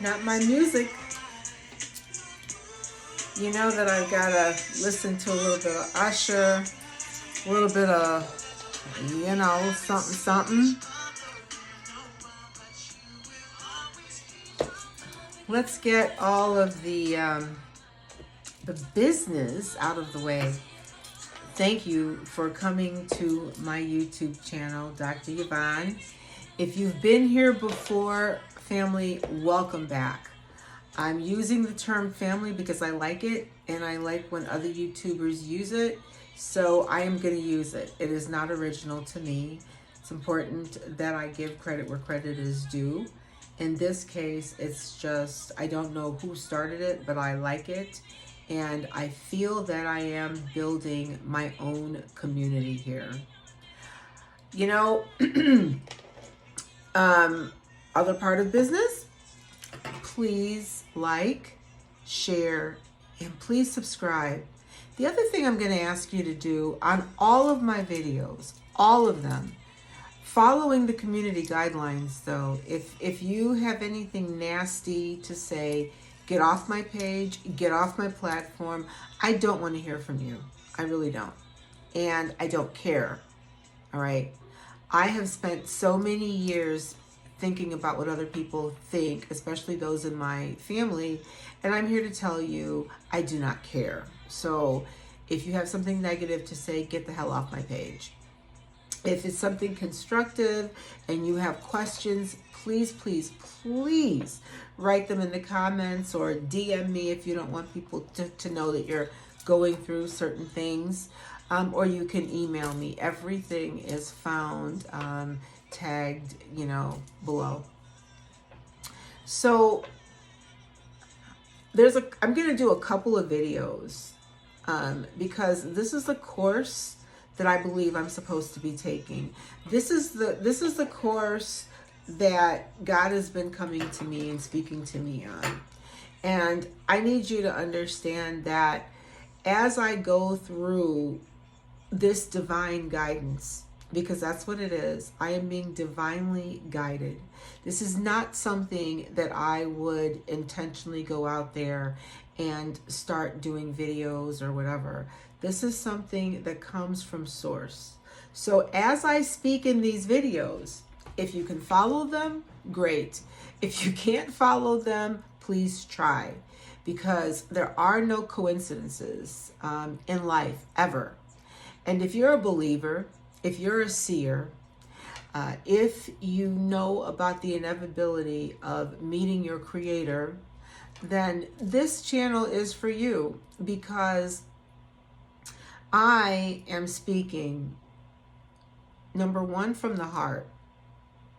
not my music. You know that I've got to listen to a little bit of Usher, a little bit of, something, something. Let's get all of the business out of the way. Thank you for coming to my YouTube channel, Dr. Yvonne. If you've been here before, family, welcome back. I'm using the term family because I like it and I like when other YouTubers use it, so I am going to use it. It is not original to me. It's important that I give credit where credit is due. In this case, it's just, I don't know who started it, but I like it. And I feel that I am building my own community here. Other part of business, please like, share, and please subscribe. The other thing I'm going to ask you to do on all of my videos, all of them, following the community guidelines though, if you have anything nasty to say, get off my page, get off my platform. I don't want to hear from you. I really don't. And I don't care. All right. I have spent so many years thinking about what other people think, especially those in my family. And I'm here to tell you, I do not care. So if you have something negative to say, get the hell off my page. If it's something constructive and you have questions, please, please, please write them in the comments or DM me if you don't want people to know that you're going through certain things. Or you can email me. Everything is found tagged, below. So I'm going to do a couple of videos because this is the course that I believe I'm supposed to be taking. This is the course that God has been coming to me and speaking to me on. And I need you to understand that as I go through this divine guidance, because that's what it is, I am being divinely guided. This is not something that I would intentionally go out there and start doing videos or whatever. This is something that comes from source. So as I speak in these videos, if you can follow them, great. If you can't follow them, please try, because there are no coincidences in life, ever. And if you're a believer, if you're a seer, if you know about the inevitability of meeting your creator, then this channel is for you, because I am speaking, number one, from the heart.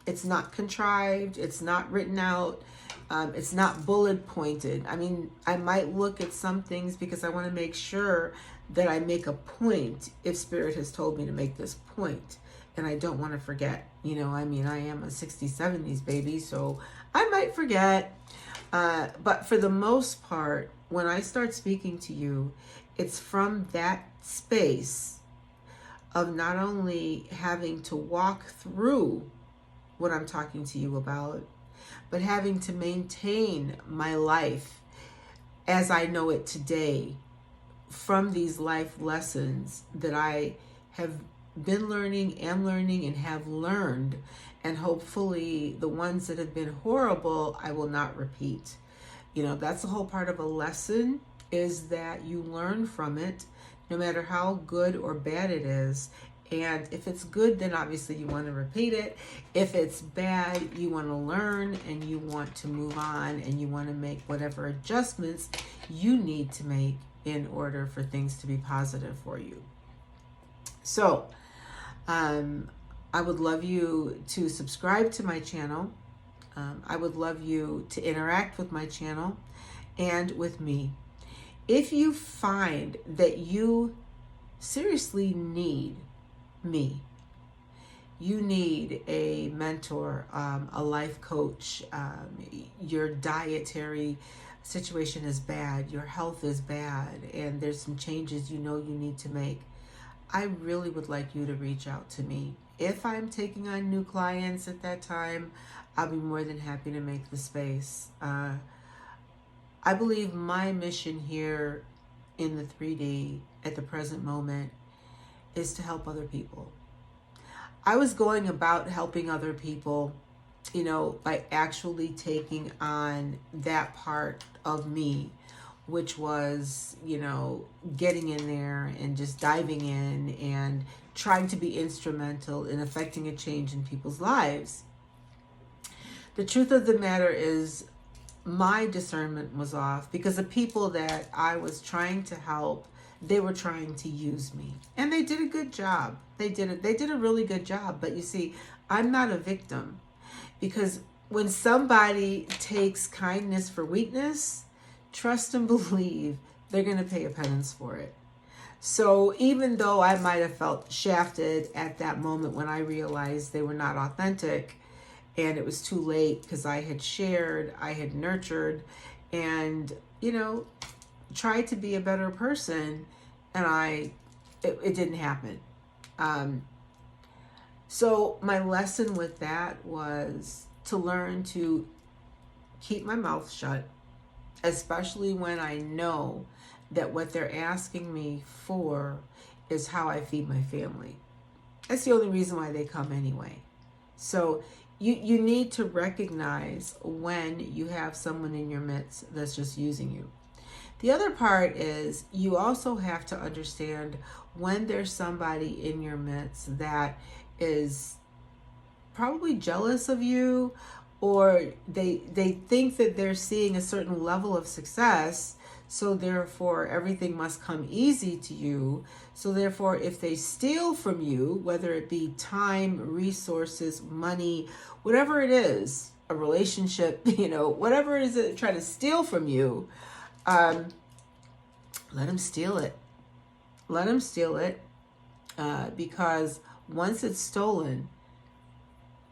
It's not contrived. It's not written out. It's not bullet pointed. I mean, I might look at some things because I want to make sure that I make a point if Spirit has told me to make this point, and I don't want to forget. I am a 60s, 70s baby, so I might forget. But for the most part, when I start speaking to you, it's from that space of not only having to walk through what I'm talking to you about, but having to maintain my life as I know it today from these life lessons that I have been learning, am learning, and have learned. And hopefully the ones that have been horrible, I will not repeat. That's the whole part of a lesson, is that you learn from it, no matter how good or bad it is. And if it's good, then obviously you want to repeat it. If it's bad, you want to learn and you want to move on, and you want to make whatever adjustments you need to make in order for things to be positive for you. So I would love you to subscribe to my channel. I would love you to interact with my channel and with me. If you find that you seriously need me, you need a mentor, a life coach, your dietary situation is bad, your health is bad, and there's some changes you need to make, I really would like you to reach out to me. If I'm taking on new clients at that time, I'll be more than happy to make the space. I believe my mission here in the 3D at the present moment is to help other people. I was going about helping other people, by actually taking on that part of me, which was, getting in there and just diving in and trying to be instrumental in affecting a change in people's lives. The truth of the matter is my discernment was off because the people that I was trying to help, they were trying to use me. And they did a good job. They did a really good job. But you see, I'm not a victim, because when somebody takes kindness for weakness, trust and believe they're going to pay a penance for it. So even though I might have felt shafted at that moment when I realized they were not authentic, and it was too late because I had shared, I had nurtured, and, tried to be a better person, and it didn't happen. So my lesson with that was to learn to keep my mouth shut, especially when I know that what they're asking me for is how I feed my family. That's the only reason why they come anyway. So you need to recognize when you have someone in your midst that's just using you. The other part is you also have to understand when there's somebody in your midst that is probably jealous of you, or they think that they're seeing a certain level of success, so therefore everything must come easy to you. So therefore, if they steal from you, whether it be time, resources, money, whatever it is, a relationship, whatever it is that they're trying to steal from you, let them steal it. Let them steal it, because once it's stolen,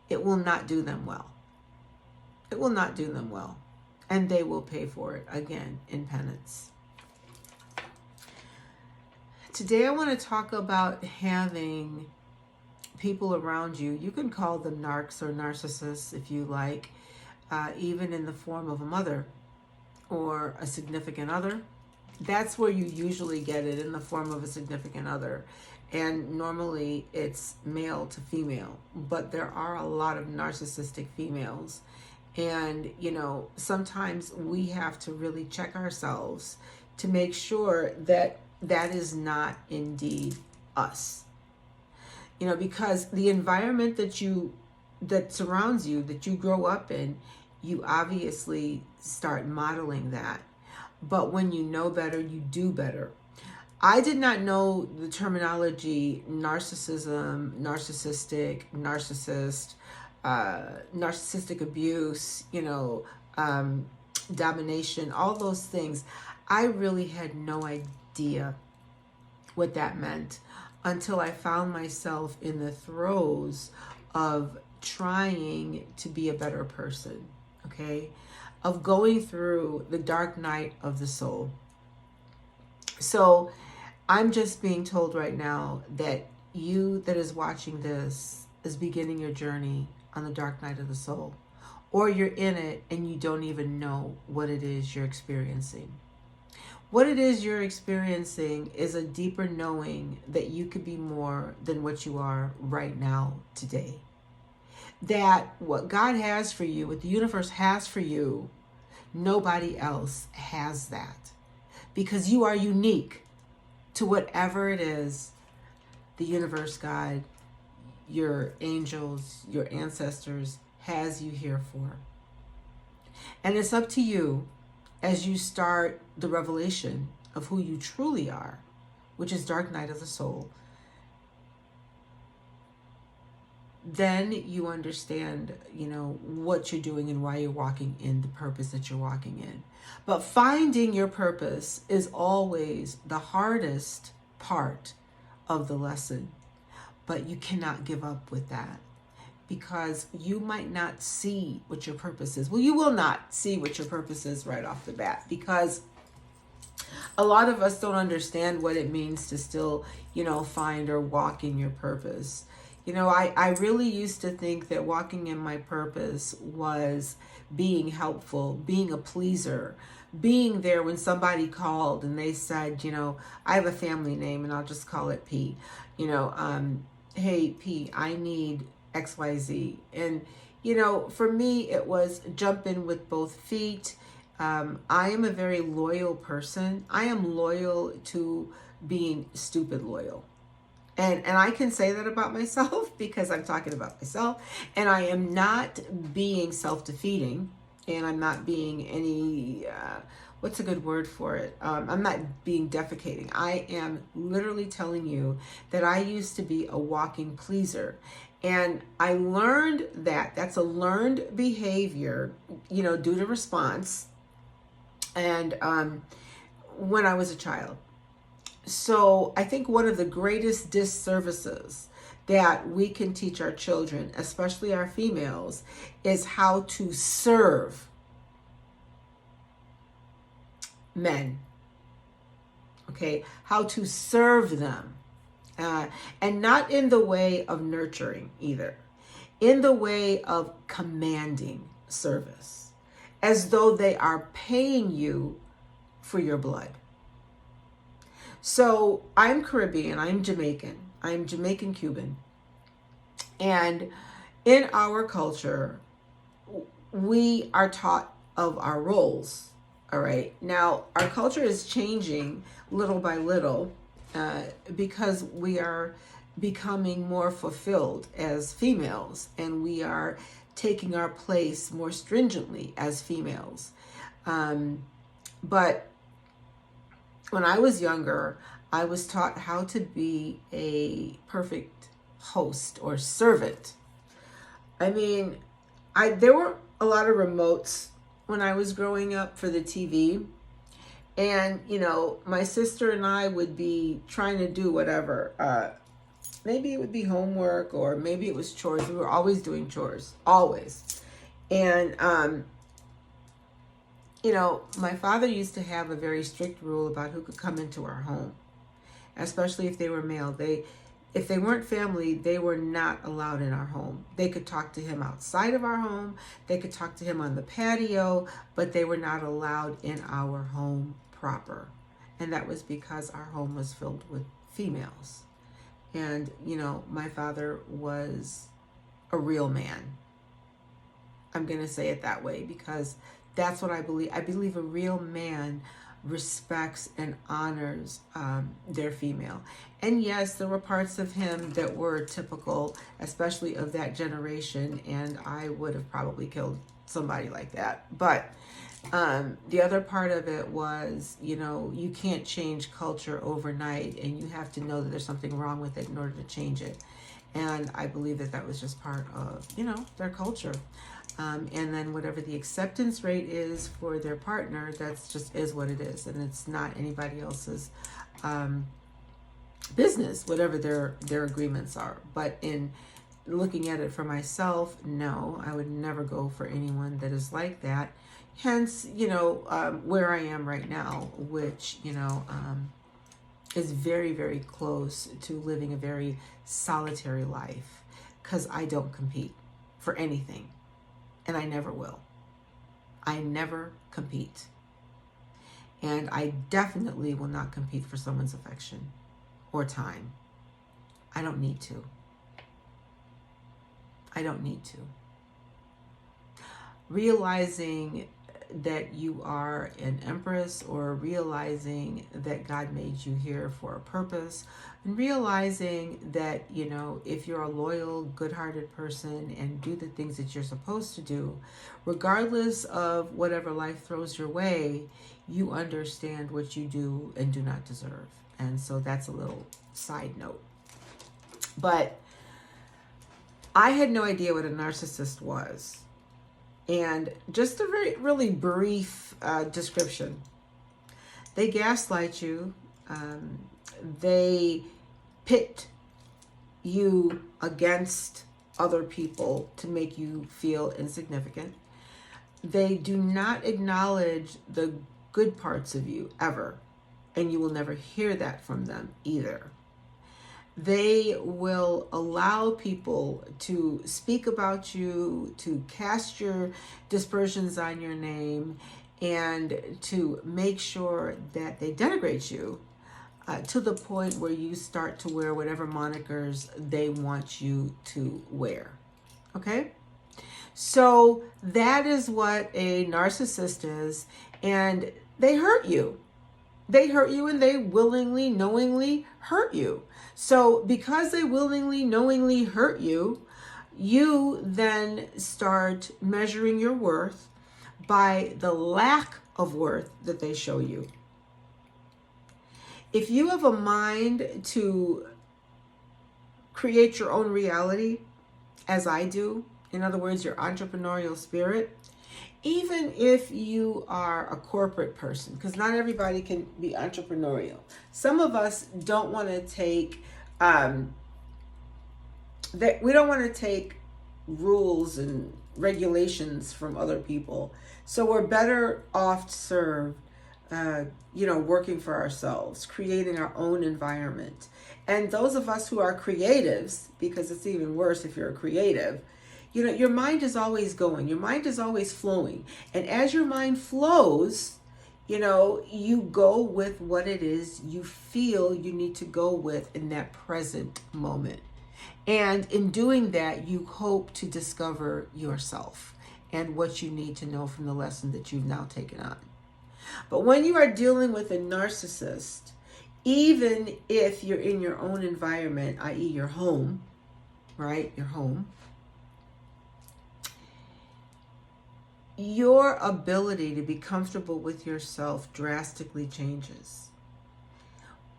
it will not do them well. It will not do them well. And they will pay for it, again, in penance. Today I want to talk about having people around you. You can call them narcs or narcissists if you like, even in the form of a mother or a significant other. That's where you usually get it, in the form of a significant other. And normally it's male to female, but there are a lot of narcissistic females. And, sometimes we have to really check ourselves to make sure that that is not indeed us. Because the environment that surrounds you, that you grow up in, you obviously start modeling that. But when you know better, you do better. I did not know the terminology narcissism, narcissistic, narcissist, narcissistic abuse, domination, all those things. I really had no idea what that meant until I found myself in the throes of trying to be a better person, okay? Of going through the dark night of the soul. So I'm just being told right now that you that is watching this is beginning your journey on the dark night of the soul, or you're in it and you don't even know what it is you're experiencing. What it is you're experiencing is a deeper knowing that you could be more than what you are right now today. That what God has for you, what the universe has for you, nobody else has that. Because you are unique to whatever it is the universe, God, your angels, your ancestors has you here for. And it's up to you as you start the revelation of who you truly are, which is dark night of the soul. Then you understand, what you're doing and why you're walking in the purpose that you're walking in. But finding your purpose is always the hardest part of the lesson. But you cannot give up with that, because you might not see what your purpose is. Well, you will not see what your purpose is right off the bat, because a lot of us don't understand what it means to still, find or walk in your purpose. You know, I really used to think that walking in my purpose was being helpful, being a pleaser, being there when somebody called and they said, you know, I have a family name and I'll just call it P. You know, hey, P, I need XYZ. And, you know, for me, it was jump in with both feet. I am a very loyal person. I am loyal to being stupid loyal. And I can say that about myself because I'm talking about myself. And I am not being self-defeating. And I'm not being any, what's a good word for it? I'm not being defecating. I am literally telling you that I used to be a walking pleaser. And I learned that that's a learned behavior, you know, due to response. And when I was a child. So I think one of the greatest disservices that we can teach our children, especially our females, is how to serve men. Okay, how to serve them. And not in the way of nurturing either, in the way of commanding service, as though they are paying you for your blood. So I'm Caribbean, I'm Jamaican Cuban. And in our culture, we are taught of our roles. All right. Now, our culture is changing little by little because we are becoming more fulfilled as females and we are taking our place more stringently as females. But when I was younger, I was taught how to be a perfect host or servant. I mean, there were a lot of remotes when I was growing up for the TV. And, you know, my sister and I would be trying to do whatever. Maybe it would be homework or maybe it was chores. We were always doing chores, always. And, you know, my father used to have a very strict rule about who could come into our home, especially if they were male. If they weren't family, they were not allowed in our home. They could talk to him outside of our home. They could talk to him on the patio, but they were not allowed in our home proper. And that was because our home was filled with females. And, you know, my father was a real man. I'm going to say it that way because that's what I believe. I believe a real man respects and honors their female. And yes, there were parts of him that were typical, especially of that generation, and I would have probably killed somebody like that. But the other part of it was, you know, you can't change culture overnight, and you have to know that there's something wrong with it in order to change it. And I believe that that was just part of, you know, their culture. And then whatever the acceptance rate is for their partner, that's just is what it is. And it's not anybody else's business, whatever their agreements are. But in looking at it for myself, no, I would never go for anyone that is like that. Hence, you know, where I am right now, which, you know, is very, very close to living a very solitary life because I don't compete for anything. And I never will. I never compete. And I definitely will not compete for someone's affection or time. I don't need to. I don't need to. Realizing that you are an empress, or realizing that God made you here for a purpose, and realizing that, you know, if you're a loyal, good-hearted person and do the things that you're supposed to do, regardless of whatever life throws your way, you understand what you do and do not deserve. And so that's a little side note. But I had no idea what a narcissist was. And just a very, really brief description. They gaslight you. They pit you against other people to make you feel insignificant. They do not acknowledge the good parts of you ever. And you will never hear that from them either. They will allow people to speak about you, to cast your dispersions on your name, and to make sure that they denigrate you to the point where you start to wear whatever monikers they want you to wear. Okay? So that is what a narcissist is, and they hurt you. They hurt you, and they willingly, knowingly hurt you. So because they willingly, knowingly hurt you, you then start measuring your worth by the lack of worth that they show you. If you have a mind to create your own reality, as I do, in other words, your entrepreneurial spirit, even if you are a corporate person, because not everybody can be entrepreneurial. Some of us don't want to take, we don't want to take rules and regulations from other people. So we're better off served, working for ourselves, creating our own environment. And those of us who are creatives, because it's even worse if you're a creative, your mind is always going. Your mind is always flowing. And as your mind flows, you go with what it is you feel you need to go with in that present moment. And in doing that, you hope to discover yourself and what you need to know from the lesson that you've now taken on. But when you are dealing with a narcissist, even if you're in your own environment, i.e. your home, right? Your home. Your ability to be comfortable with yourself drastically changes.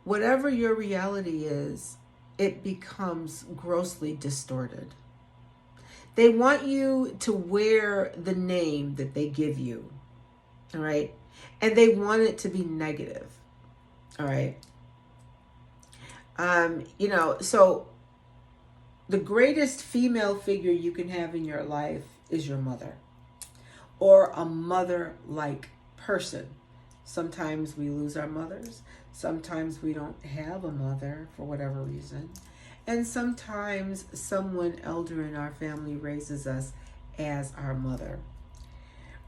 Whatever your reality is, it becomes grossly distorted. They want you to wear the name that they give you, all right? And they want it to be negative, all right? So the greatest female figure you can have in your life is your mother, or a mother-like person. Sometimes we lose our mothers. Sometimes we don't have a mother for whatever reason. And sometimes someone elder in our family raises us as our mother.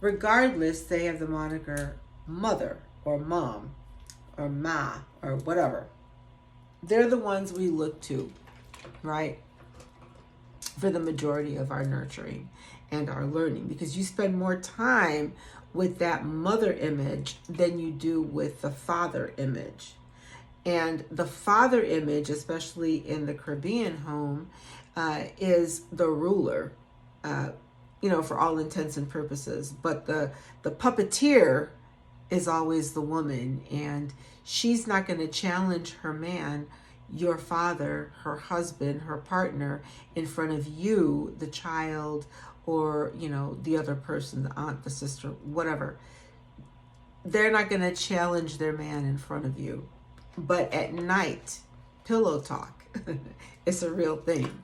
Regardless, they have the moniker mother or mom or ma or whatever. They're the ones we look to, right? For the majority of our nurturing and our learning, because you spend more time with that mother image than you do with the father image. And the father image, especially in the Caribbean home, is the ruler, for all intents and purposes. But the puppeteer is always the woman, and she's not going to challenge her man, your father, her husband, her partner, in front of you, the child, or, the other person, the aunt, the sister, whatever. They're not going to challenge their man in front of you. But at night, pillow talk, it's a real thing.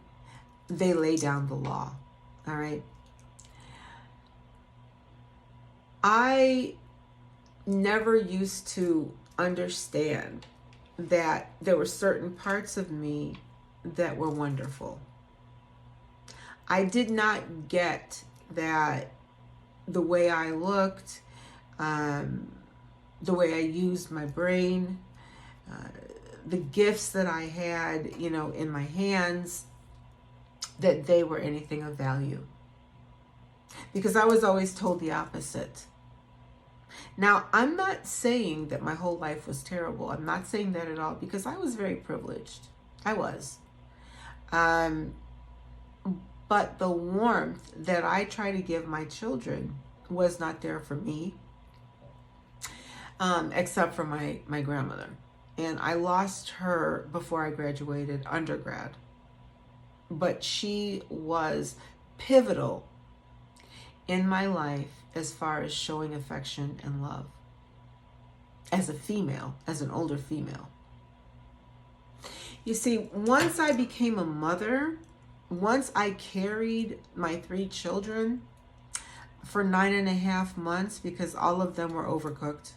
They lay down the law, all right? I never used to understand that there were certain parts of me that were wonderful. I did not get that the way I looked, the way I used my brain, the gifts that I had, in my hands, that they were anything of value. Because I was always told the opposite. Now, I'm not saying that my whole life was terrible. I'm not saying that at all, because I was very privileged. I was. But the warmth that I try to give my children was not there for me, except for my grandmother. And I lost her before I graduated undergrad. But she was pivotal in my life as far as showing affection and love. As a female, as an older female. You see, once I became a mother, once I carried my 3 children for 9.5 months, because all of them were overcooked,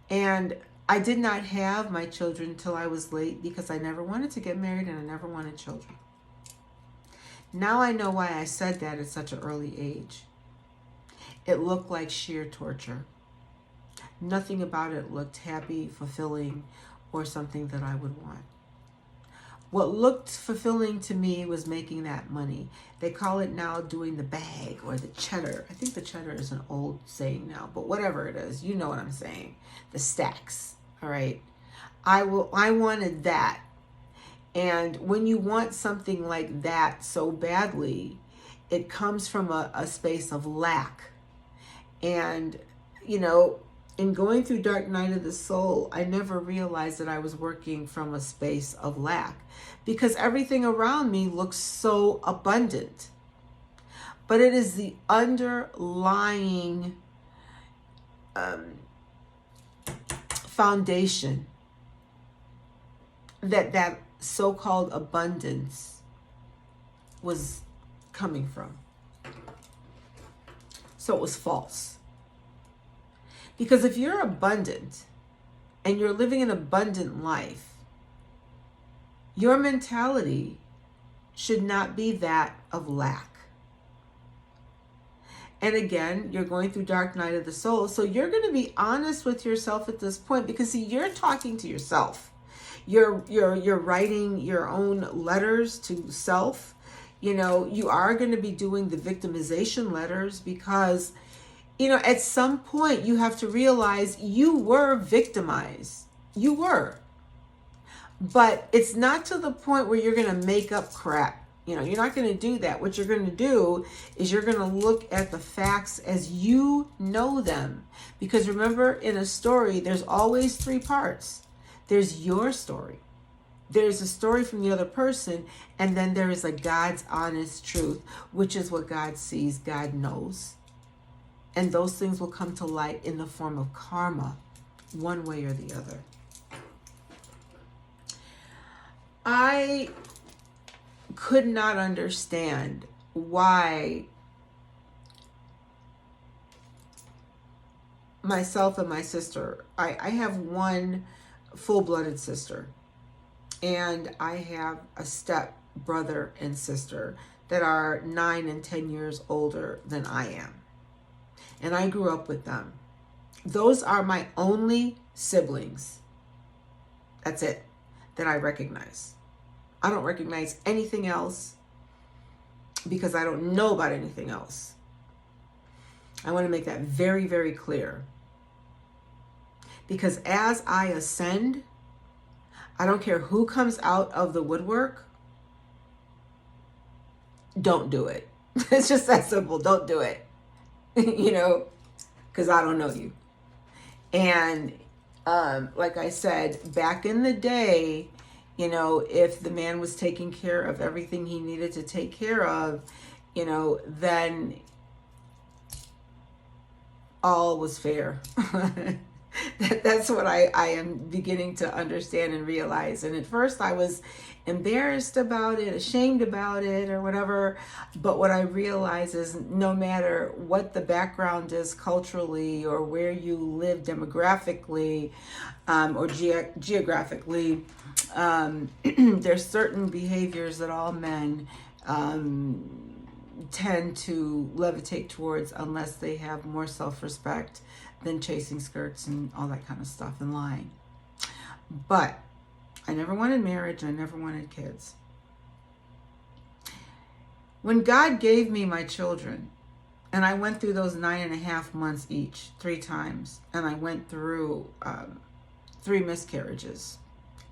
and I did not have my children till I was late because I never wanted to get married and I never wanted children. Now I know why I said that at such an early age. It looked like sheer torture. Nothing about it looked happy, fulfilling, or something that I would want. What looked fulfilling to me was making that money. They call it now doing the bag or the cheddar. I think the cheddar is an old saying now, but whatever it is, you know what I'm saying. The stacks, all right? I wanted that. And when you want something like that so badly, it comes from a space of lack. And, you know, in going through Dark Night of the Soul, I never realized that I was working from a space of lack because everything around me looks so abundant. But it is the underlying foundation that so-called abundance was coming from. So it was false. Because if you're abundant and you're living an abundant life, your mentality should not be that of lack. And again, you're going through Dark Night of the Soul, so you're going to be honest with yourself at this point because see, you're talking to yourself. You're writing your own letters to self. You know, you are going to be doing the victimization letters because, you know, at some point you have to realize you were victimized. You were. But it's not to the point where you're going to make up crap. You know, you're not going to do that. What you're going to do is you're going to look at the facts as you know them. Because remember, in a story, there's always three parts. There's your story. There's a story from the other person. And then there is a God's honest truth, which is what God sees, God knows. And those things will come to light in the form of karma, one way or the other. I could not understand why myself and my sister, I have one full-blooded sister, and I have a step brother and sister that are 9 and 10 years older than I am. And I grew up with them. Those are my only siblings. That's it, that I recognize. I don't recognize anything else because I don't know about anything else. I want to make that very, very clear. Because as I ascend, I don't care who comes out of the woodwork, don't do it. It's just that simple. Don't do it. You know, because I don't know you. And like I said, back in the day, you know, if the man was taking care of everything he needed to take care of, you know, then all was fair. That's what I am beginning to understand and realize. And at first I was embarrassed about it, ashamed about it, or whatever. But what I realize is no matter what the background is culturally or where you live demographically or geographically, there's certain behaviors that all men tend to levitate towards unless they have more self-respect than chasing skirts and all that kind of stuff and lying. But I never wanted marriage. I never wanted kids. When God gave me my children, and I went through those 9.5 months each, 3 times, and I went through 3 miscarriages,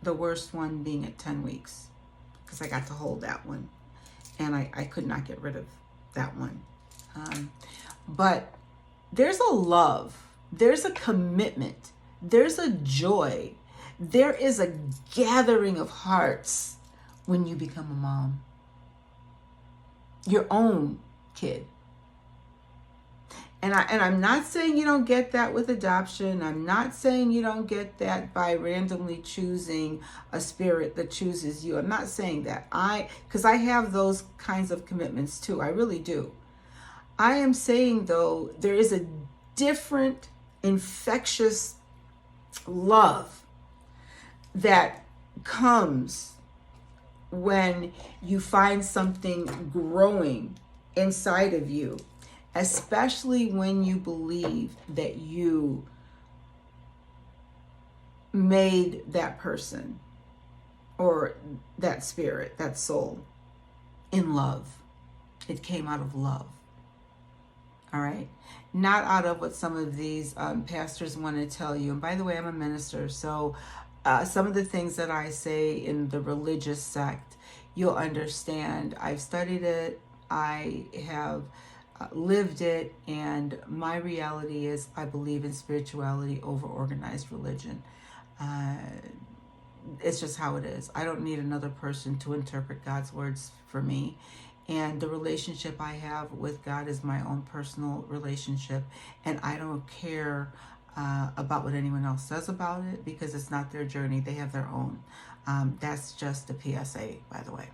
the worst one being at 10 weeks, because I got to hold that one, and I could not get rid of that one. But there's a love, there's a commitment, there's a joy, there is a gathering of hearts when you become a mom. Your own kid. And I'm not saying you don't get that with adoption. I'm not saying you don't get that by randomly choosing a spirit that chooses you. I'm not saying that. Because I have those kinds of commitments too. I really do. I am saying, though, there is a different infectious love that comes when you find something growing inside of you, especially when you believe that you made that person or that spirit, that soul, in love. It came out of love. All right? Not out of what some of these pastors want to tell you. And by the way, I'm a minister, so some of the things that I say in the religious sect, you'll understand. I've studied it. I have lived it. And my reality is I believe in spirituality over organized religion. It's just how it is. I don't need another person to interpret God's words for me. And the relationship I have with God is my own personal relationship. And I don't care about what anyone else says about it, because it's not their journey. They have their own. That's just a PSA, by the way.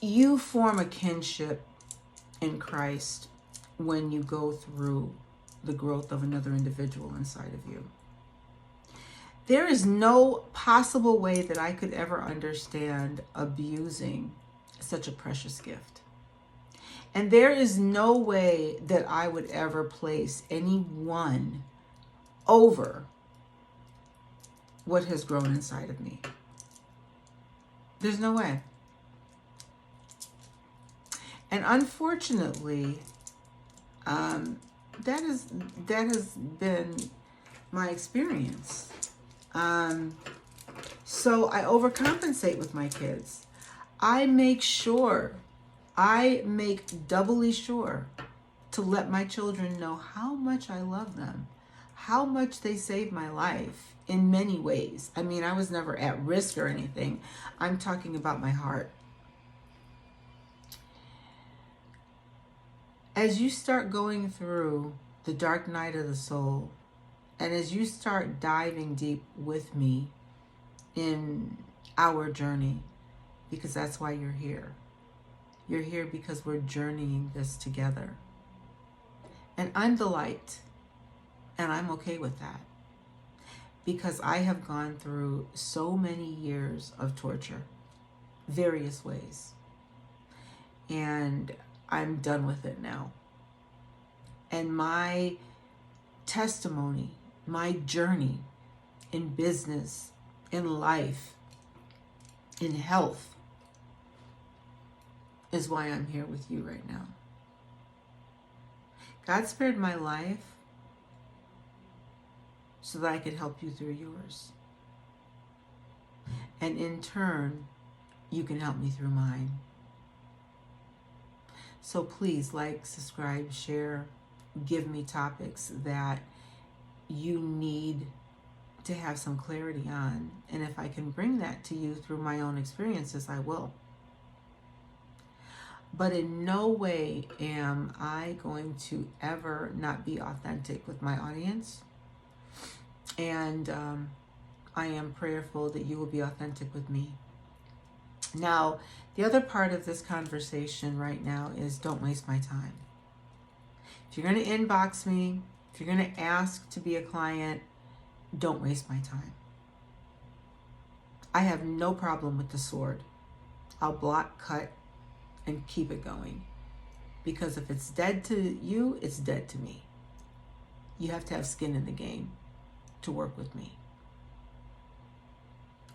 You form a kinship in Christ when you go through the growth of another individual inside of you. There is no possible way that I could ever understand abusing such a precious gift. And there is no way that I would ever place anyone over what has grown inside of me. There's no way. And unfortunately, that has been my experience. So I overcompensate with my kids. I make doubly sure to let my children know how much I love them, how much they saved my life in many ways. I mean, I was never at risk or anything. I'm talking about my heart. As you start going through the dark night of the soul, and as you start diving deep with me in our journey, because that's why you're here. You're here because we're journeying this together. And I'm the light, and I'm okay with that, because I have gone through so many years of torture, various ways, and I'm done with it now. And my testimony, my journey in business, in life, in health, is why I'm here with you right now. God spared my life so that I could help you through yours. And in turn, you can help me through mine. So please like, subscribe, share, give me topics that you need to have some clarity on. And if I can bring that to you through my own experiences, I will. But in no way am I going to ever not be authentic with my audience. And I am prayerful that you will be authentic with me. Now, the other part of this conversation right now is don't waste my time. If you're going to inbox me, if you're going to ask to be a client, don't waste my time. I have no problem with the sword. I'll block, cut, and keep it going. Because if it's dead to you, it's dead to me. You have to have skin in the game to work with me.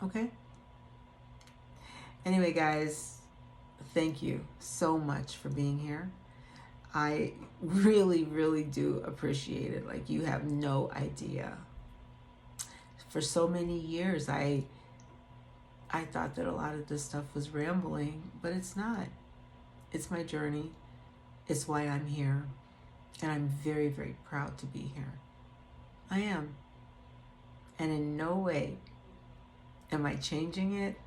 Okay? Anyway, guys, thank you so much for being here. I really, really do appreciate it. Like, you have no idea. For so many years, I thought that a lot of this stuff was rambling, but it's not. It's my journey. It's why I'm here. And I'm very, very proud to be here. I am. And in no way am I changing it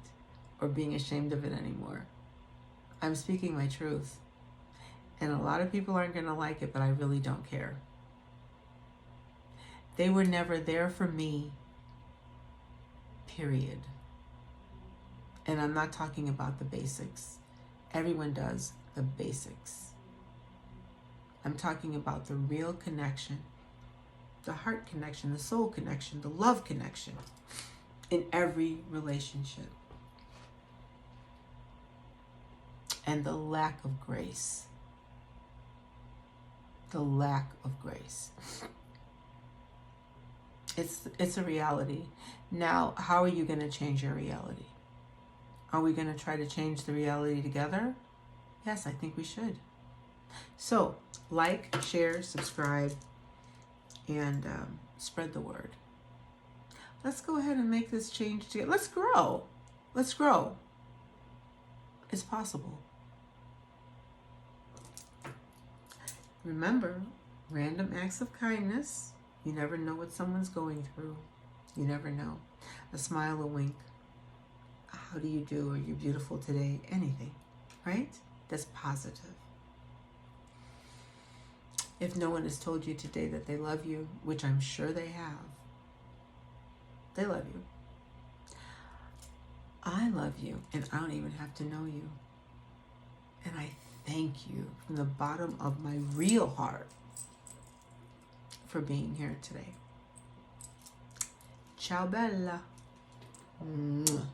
or being ashamed of it anymore. I'm speaking my truth. And a lot of people aren't going to like it, but I really don't care. They were never there for me, period. And I'm not talking about the basics. Everyone does the basics. I'm talking about the real connection the heart connection, the soul connection, the love connection in every relationship. And the lack of grace. The lack of grace. It's a reality. Now, how are you going to change your reality? Are we going to try to change the reality together? Yes, I think we should. So, like, share, subscribe, and spread the word. Let's go ahead and make this change together. Let's grow. Let's grow. It's possible. Remember, random acts of kindness. You never know what someone's going through. You never know. A smile, a wink. How do you do? Are you beautiful today? Anything, right? That's positive. If no one has told you today that they love you, which I'm sure they have, they love you. I love you, and I don't even have to know you. And I thank you from the bottom of my real heart for being here today. Ciao, Bella. Mwah.